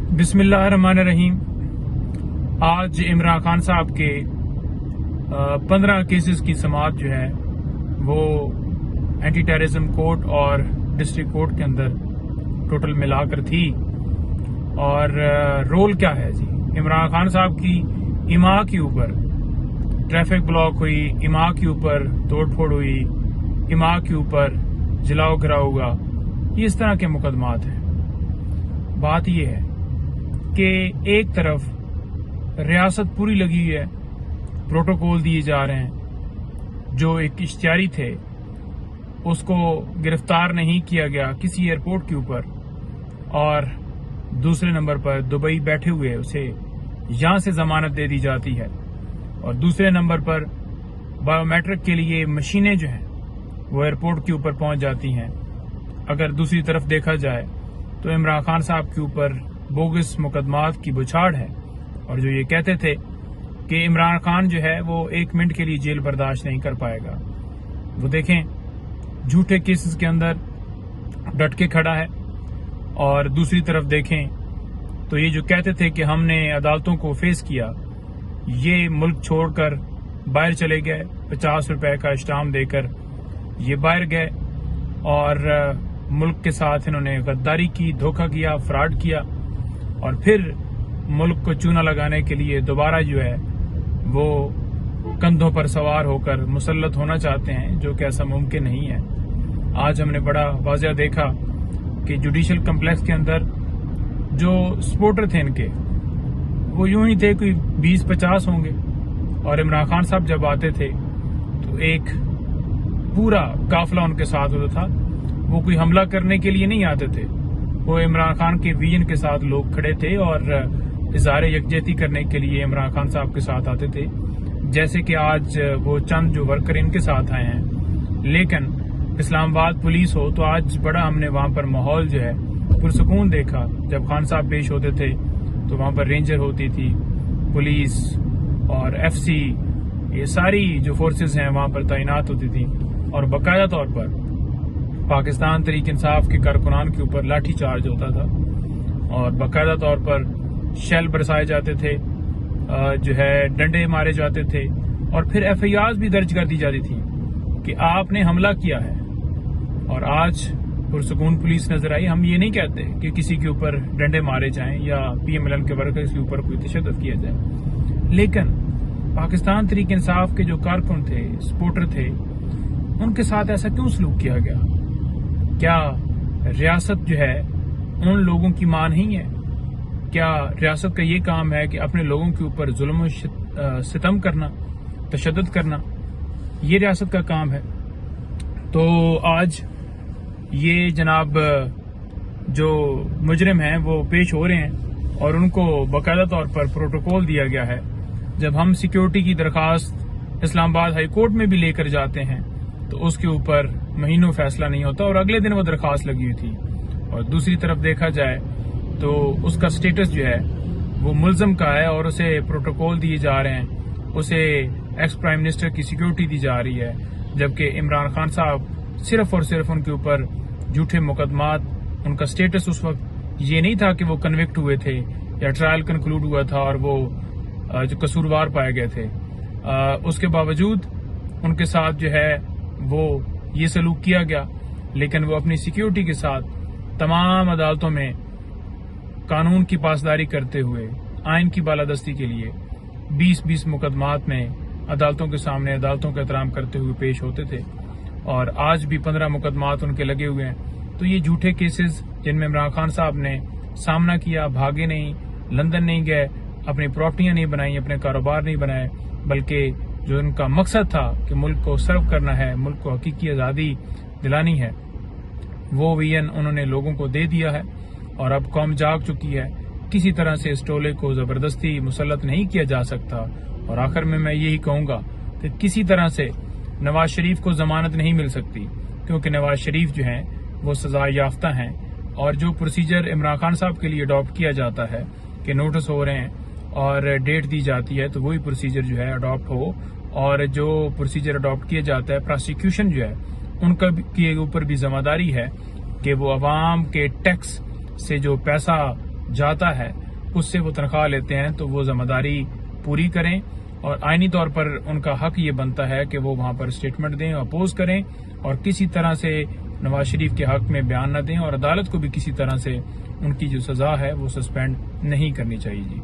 बिस्मिल्लाहिर्रहमानिर्रहीम। आज इमरान खान साहब के 15 केसेस की समाअत जो है वो एंटी टेररिज्म कोर्ट और डिस्ट्रिक्ट कोर्ट के अंदर टोटल मिलाकर थी। और रोल क्या है जी? इमरान खान साहब की इमा के ऊपर ट्रैफिक ब्लॉक हुई, इमा के ऊपर तोड़फोड़ हुई, इमा के ऊपर जलाओ घराव हुआ, ये इस तरह के मुकदमात हैं। बात ये है कि एक तरफ रियासत पूरी लगी हुई है, प्रोटोकॉल दिए जा रहे हैं, जो एक इश्तियारी थे उसको गिरफ्तार नहीं किया गया किसी एयरपोर्ट के ऊपर, और दूसरे नंबर पर दुबई बैठे हुए उसे यहां से जमानत दे दी जाती है, और दूसरे नंबर पर बायोमेट्रिक के लिए मशीनें जो हैं वो एयरपोर्ट के ऊपर पहुंच जाती हैं। अगर दूसरी तरफ देखा जाए तो इमरान खान साहब के ऊपर बोगस मुकदमात की बुछाड़ है, और जो ये कहते थे कि इमरान खान जो है वो 1 मिनट के लिए जेल बर्दाश्त नहीं कर पाएगा, वो देखें झूठे केसेस के अंदर डट के खड़ा है। और दूसरी तरफ देखें तो ये जो कहते थे कि हमने अदालतों को फेस किया, ये मुल्क छोड़कर बाहर चले गए, 50 रुपए का स्टाम्प देकर ये बाहर गए, और मुल्क के साथ इन्होंने गद्दारी की, धोखा किया, फ्रॉड किया, और फिर मुल्क को चूना लगाने के लिए दोबारा जो है वो कंधों पर सवार होकर मुसल्लत होना चाहते हैं, जो कि ऐसा मुमकिन नहीं है। आज हमने बड़ा वाज़ह देखा कि जुडिशल कम्प्लेक्स के अंदर जो सपोर्टर थे इनके, वो यूं ही थे, कोई 20-50 होंगे, और इमरान खान साहब जब आते थे तो एक पूरा काफिला उनके साथ होता था। वो कोई हमला करने के लिए नहीं आते थे, वो इमरान खान के विजन के साथ लोग खड़े थे और इज़हार यकजहती करने के लिए इमरान खान साहब के साथ आते थे। जैसे कि आज वो चंद जो वर्कर इनके साथ आए हैं, लेकिन इस्लामाबाद पुलिस हो तो आज बड़ा हमने वहां पर माहौल जो है पुरसुकून देखा। जब खान साहब पेश होते थे तो वहां पर रेंजर होती थी, पुलिस और FC, ये सारी जो फोर्सेस हैं वहां पर तैनात होती थी, और बाकायदा तौर पर पाकिस्तान तहरीक इंसाफ के कारकुनान के ऊपर लाठी चार्ज होता था, और बाकायदा तौर पर शेल बरसाए जाते थे, जो है डंडे मारे जाते थे, और फिर FIRs भी दर्ज कर दी जाती थी कि आपने हमला किया है। और आज पुरसुकून पुलिस नजर आई। हम ये नहीं कहते कि किसी के ऊपर डंडे मारे जाएं या PMLN के वर्कर्स के ऊपर कोई तशद्दुद किया जाए, लेकिन पाकिस्तान तहरीक इंसाफ के जो कारकुन थे, सपोर्टर थे, उनके साथ ऐसा क्यों सलूक किया गया? क्या रियासत जो है उन लोगों की मां नहीं है? क्या रियासत का ये काम है कि अपने लोगों के ऊपर जुल्म और सितम करना, तशद्दुद करना, ये रियासत का काम है? तो आज ये जनाब जो मुजरिम हैं वो पेश हो रहे हैं, और उनको बाकायदा तौर पर प्रोटोकॉल दिया गया है। जब हम सिक्योरिटी की दरखास्त इस्लामाबाद हाई कोर्ट में भी लेकर जाते हैं तो उसके ऊपर महीनों फैसला नहीं होता, और अगले दिन वो दरखास्त लगी हुई थी। और दूसरी तरफ देखा जाए तो उसका स्टेटस जो है वो मुल्जम का है, और उसे प्रोटोकॉल दिए जा रहे हैं, उसे एक्स प्राइम मिनिस्टर की सिक्योरिटी दी जा रही है, जबकि इमरान खान साहब सिर्फ और सिर्फ उनके ऊपर झूठे मुकदमात, उनका स्टेटस उस वक्त ये नहीं था कि वो कन्विक्ट हुए थे या ट्रायल कंक्लूड हुआ था और वो जो कसूरवार पाए गए थे। उसके बावजूद उनके साथ जो है वो ये सलूक किया गया, लेकिन वो अपनी सिक्योरिटी के साथ तमाम अदालतों में कानून की पासदारी करते हुए, आइन की बालादस्ती के लिए 20-20 मुकदमात में अदालतों के सामने अदालतों का एहतराम करते हुए पेश होते थे, और आज भी 15 मुकदमात उनके लगे हुए हैं। तो ये झूठे केसेस जिनमें इमरान खान साहब ने सामना किया, भागे नहीं, लंदन नहीं गए, अपनी प्रॉपर्टियां नहीं बनाई, अपने कारोबार नहीं बनाए, बल्कि जो उनका मकसद था कि मुल्क को सर्व करना है, मुल्क को हकीकी आज़ादी दिलानी है, वो विजन उन्होंने लोगों को दे दिया है। और अब कौम जाग चुकी है, किसी तरह से इस टोले को जबरदस्ती मुसल्लत नहीं किया जा सकता। और आखिर में मैं यही कहूंगा कि किसी तरह से नवाज शरीफ को जमानत नहीं मिल सकती, क्योंकि नवाज शरीफ जो हैं वो सजा याफ्ता हैं, और जो प्रोसीजर इमरान खान साहब के लिए अडॉप्ट किया जाता है कि नोटिस हो रहे हैं और डेट दी जाती है, तो वही प्रोसीजर जो है अडॉप्ट हो, और जो प्रोसीजर अडॉप्ट किया जाता है, प्रोसिक्यूशन जो है उनका के ऊपर भी जिम्मेदारी है कि वो अवाम के टैक्स से जो पैसा جاتا ہے اس سے وہ تنخواہ لیتے ہیں تو وہ ذمہ داری پوری کریں، اور آئینی طور پر ان کا حق یہ بنتا ہے کہ وہ وہاں پر اسٹیٹمنٹ دیں، اپوز کریں، اور کسی طرح سے نواز شریف کے حق میں بیان نہ دیں، اور عدالت کو بھی کسی طرح سے ان کی جو سزا ہے وہ سسپینڈ نہیں کرنی چاہیے جی۔